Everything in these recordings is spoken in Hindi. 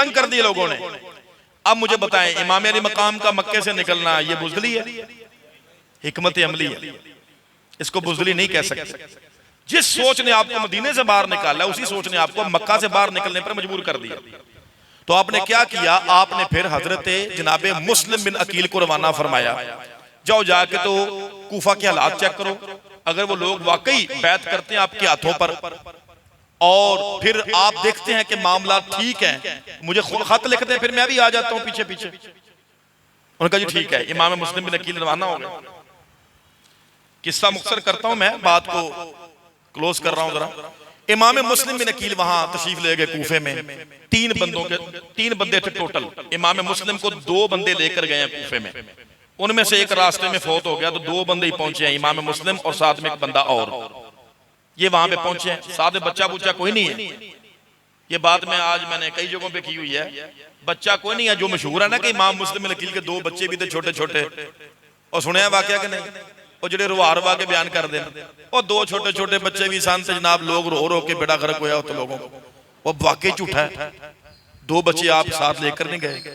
तंग कर दिए लोगों ने। अब मुझे बताएं, इमाम अली मकाम का मक्के से निकलना ये बुज़दिली है? हिकमत अमली है, इसको बुज़दिली नहीं कह सकते। जिस सोच ने आपको मदीने से बाहर निकाला, उसी सोच ने आपको मक्का से बाहर निकलने पर मजबूर कर दिया। तो आपने क्या किया? आपने फिर हजरत जनाबे मुस्लिम बिन अकील को रवाना फरमाया, जाओ जाके तो कूफा के हालात चेक करो, अगर वो लोग वाकई बैत करते हैं आपके हाथों पर और फिर आप देखते हैं कि मामला ठीक है, मुझे खुद खत लिखते हैं, फिर मैं भी आ जाता हूं पीछे पीछे। उन्होंने कहा जी ठीक है। इमाम मुस्लिम बिन अकील रवाना हो गए। किस्सा मुख्तसर करता हूं, मैं बात को क्लोज कर रहा हूं जरा। इमाम मुस्लिम बिन अकील वहां तशरीफ ले गए कूफे में। तीन बंदे थे टोटल। इमाम मुस्लिम को 2 बंदे लेकर गए हैं कूफे में, उनमें से एक रास्ते में फौत हो गया, तो 2 बंदे ही पहुंचे हैं, इमाम मुस्लिम और साथ में एक बंदा और। ये वहां पे पहुंचे हैं, साथ में बच्चा बुच्चा कोई नहीं है। ये बात में आज मैंने कई जगहों पे की हुई है, बच्चा कोई नहीं है। जो मशहूर है ना कि इमाम मुस्लिम बिन अकील के 2 बच्चे भी थे छोटे छोटे, और सुने वाकया कि नहीं? और जो रुआ रुआ के बयान कर देना, और 2 छोटे छोटे बच्चे भी सान से जनाब लोग रो रो के बेड़ा गर्क होया तो लोगों को, वो वाकई झूठा है। 2 बच्चे आप साथ लेकर नहीं गए,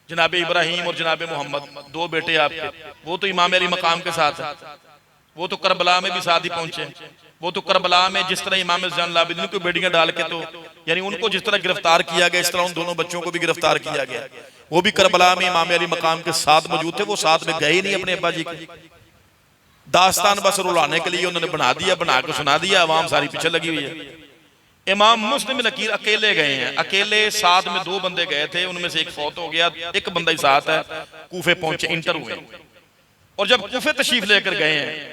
जनाबे इब्राहिम और जनाबे मोहम्मद, 2 बेटे आपके, वो तो इमाम अली मकाम के साथ है। वो तो करबला में भी साथ ही पहुंचे। वो तो करबला में जिस तरह इमाम ज़ैनुल आबिदीन को बेड़ियां डाल के, तो यानी उनको जिस तरह गिरफ्तार किया गया, इस तरह उन दोनों बच्चों को भी गिरफ्तार किया गया। वो भी करबला में इमाम अली मकाम के साथ मौजूद थे, वो साथ में गए नहीं अपने अब्बा जी के। दास्तान बस रुलाने के लिए उन्होंने बना दिया, बना के सुना दिया, अवाम सारी पीछे लगी हुई है। इमाम मुस्लिम बिन अकील अकेले गए हैं, अकेले। साथ में 2 बंदे गए थे, उनमें से एक फौत हो गया, एक बंदा ही साथ है। कूफे पहुंचे, इंटर हुए, और जब कूफे तशरीफ लेकर गए हैं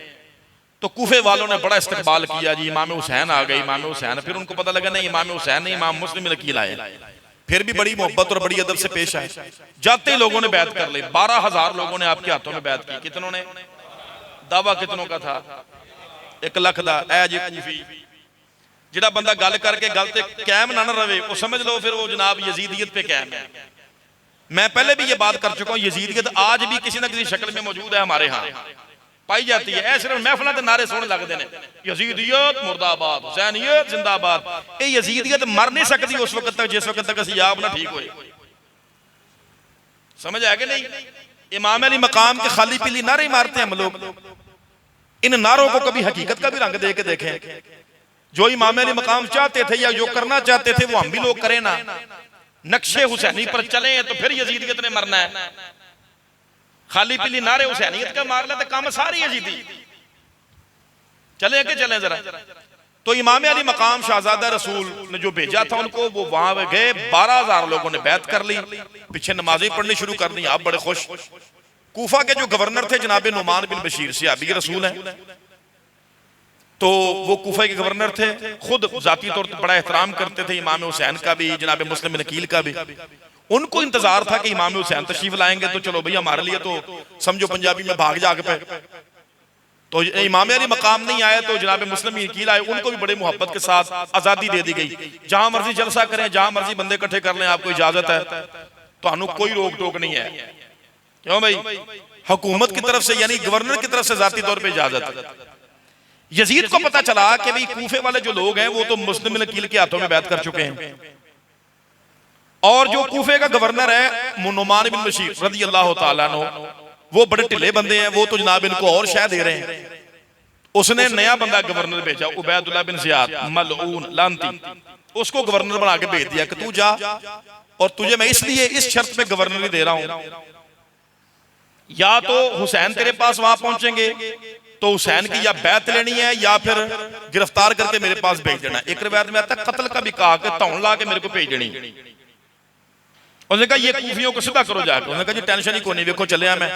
तो कूफे वालों ने बड़ा इस्तकबाल किया जी। इमाम हुसैन आ गए, इमाम हुसैन। फिर उनको पता लगा नहीं इमाम हुसैन नहीं, इमाम मुस्लिम बिन अकील आए। फिर भी बड़ी मोहब्बत और बड़ी अदब से पेश आए। जाते ही लोगों ने बैत कर ली। 12,000 लोगों ने आपके हाथों में बैत की। कितनों ने? दावा कितनों का था? 1 लाख का। ऐ जी कूफी जिहड़ा बंदा गल करके गल ते कायम ना रहे, वो समझ लो फिर वो जनाब यजीदियत पे कायम है। मैं पहले भी ये बात कर चुका हूँ, यजीदियत आज भी किसी ना किसी शक्ल में मौजूद है, हमारे यहाँ पाई जाती है। ऐसे महफिलों के नारे सुन लगते हैं, यजीदियत मुर्दाबाद, हुसैनियत जिंदाबाद। ये यजीदियत मर नहीं सकती उस वक्त तक जिस वक्त तक असि आप ना ठीक होए। समझ आ गए नहीं? इमाम अली मकाम के खाली पीली नारे मारते हैं हम लोग। इन नारों को कभी हकीकत का भी रंग दे के देखें। जो इमाम अली मकाम चाहते थे या जो करना चाहते थे, वो हम भी लोग करें ना। नक्शे हुसैनी पर चले तो फिर यजीदियत ने मरना है। खाली पीली नारे हुसैनियत का मार लेते, काम सारी यजीदी। चले के चले जरा। तो इमाम अली मकाम शाहजादा रसूल ने जो भेजा था उनको, वो वहां गए। 12,000 लोगों ने बैत कर ली, पीछे नमाजें पढ़नी शुरू कर दी। आप बड़े खुश। कूफा के जो गवर्नर थे जनाबे नुमान बिन बशीर सहाबी रसूल हैं, तो वो कूफा के गवर्नर थे, खुद जाती तौर पर बड़ा एहतराम करते थे इमाम हुसैन का भी, जनाबे मुस्लिम बिन अकील का भी। उनको इंतजार था कि इमाम हुसैन तशरीफ लाएंगे तो चलो भैया हमारे लिए तो समझो पंजाबी में भाग जाग पे। तो इमाम अली मकाम नहीं आए तो जनाब मुस्लिम बिन अकील आए, उनको भी बड़े मोहब्बत के साथ आजादी दे दी गई। जहां मर्जी जलसा करें, जहां मर्जी बंदे इकट्ठे कर लें, आपको इजाजत है, तो कोई रोक टोक नहीं है। क्यों भाई? हुकूमत की तरफ से यानी गवर्नर की तरफ से जाती तौर पर इजाजत है। यजीद को पता चला कि भाई कूफे वाले जो लोग हैं वो तो मुस्लिम बिन अकील के हाथों में बैत कर चुके हैं, और जो कूफे का गवर्नर है नुमान बिन बशीर रज़ी अल्लाह तआला अन्हु, वो बड़े ढिले बंदे हैं, वो तो जनाब इनको और शह दे रहे हैं। उसने नया बंदा गवर्नर भेजा, उबैदुल्लाह बिन ज़ियाद मलऊन लानती, उसको गवर्नर बना के भेज दिया कि तू जा, और तुझे मैं इसलिए इस शर्त पे गवर्नर नहीं दे रहा हूं, या तो हुसैन तेरे पास वहां पहुंचेंगे तो हुसैन की या बैत लेनी है या फिर गिरफ्तार करके मेरे पास भेज देना। एक रिवायत में आता है कत्ल का भी कहा कि तौन ला के मेरे को भेज देनी। उसने कहा ये कूफियों को सीधा करो जाकर। उसने कहा जी टेंशन ही कोई नहीं, देखो चले मैं।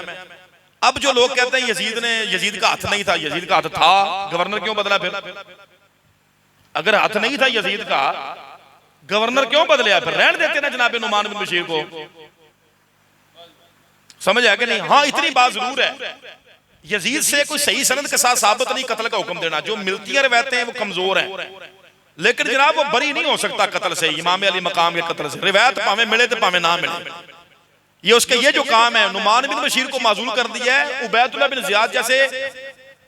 अब जो लोग कहते हैं यजीद का हाथ नहीं था, यजीद का हाथ था, गवर्नर क्यों बदला? फिर अगर हाथ नहीं था यजीद का, गवर्नर क्यों बदले? फिर रहने देते ना जनाब नुमान बिन बशीर को। समझ आ गया नहीं? हाँ इतनी बात जरूर है, यजीद से कोई सही सनद के साथ साबित नहीं कत्ल का हुक्म देना। जो मिलती है रवायतें हैं वो कमजोर हैं, लेकिन जनाब वो बरी नहीं हो सकता कत्ल से, इमाम अली मकाम के कत्ल से। रिवायत पावे मिले तो पावे ना मिले, ये उसके ये जो काम है। नुमान बिन बशीर को माजूल कर दिया है। उबैदुल्लाह बिन ज़ियाद जैसे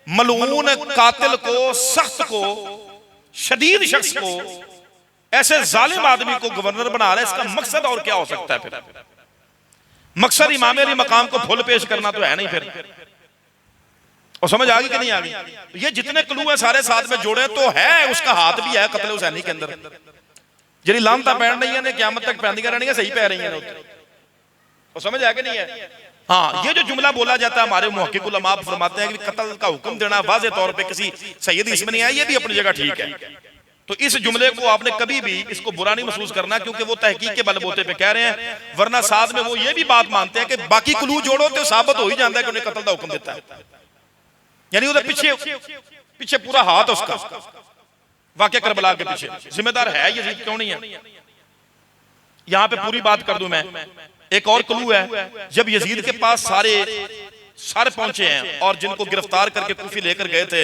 मलऊन कातिल को, सख्त को, शदीद शख्स को ऐसे जालिम आदमी को गवर्नर बना रहे, इसका मकसद और क्या हो सकता है? फिर मकसद इमाम अली मकाम को फुल पेश करना तो है नहीं फिर। और समझ आ गई कि नहीं आ गई? ये जितने क्लू है सारे साथ में जोड़े तो है, उसका हाथ भी है कत्ल हुसैनी के अंदर। जी लानता पैन रही है क़यामत तक पैंदियां रहनी है, सही पै रही है। और समझ आ गया नहीं है? हाँ, ये जो जुमला बोला जाता है हमारे मुहक्किक उलमा फरमाते हैं कि कत्ल का हुक्म देना वाज़े तौर पे किसी सैयद इसमें नहीं आया, ये भी अपनी जगह ठीक है। तो इस जुमले को आपने कभी भी इसको बुरा नहीं महसूस करना, क्योंकि वो तहकीक के बलबूते पे कह रहे हैं, वरना साथ में वो ये भी बात मानते हैं कि बाकी क्लू जोड़ो तो साबित हो ही जाता है कि उन्हें कत्ल का हुक्म देता है। यानी उधर पीछे पूरा हाथ उसका वाक़या करबला के पीछे जिम्मेदार है यजीद, क्यों नहीं है? यहां पे पूरी बात कर दूं मैं। एक और क्लू है, जब यजीद के पास सारे पहुंचे हैं और जिनको गिरफ्तार करके कूफी लेकर गए थे,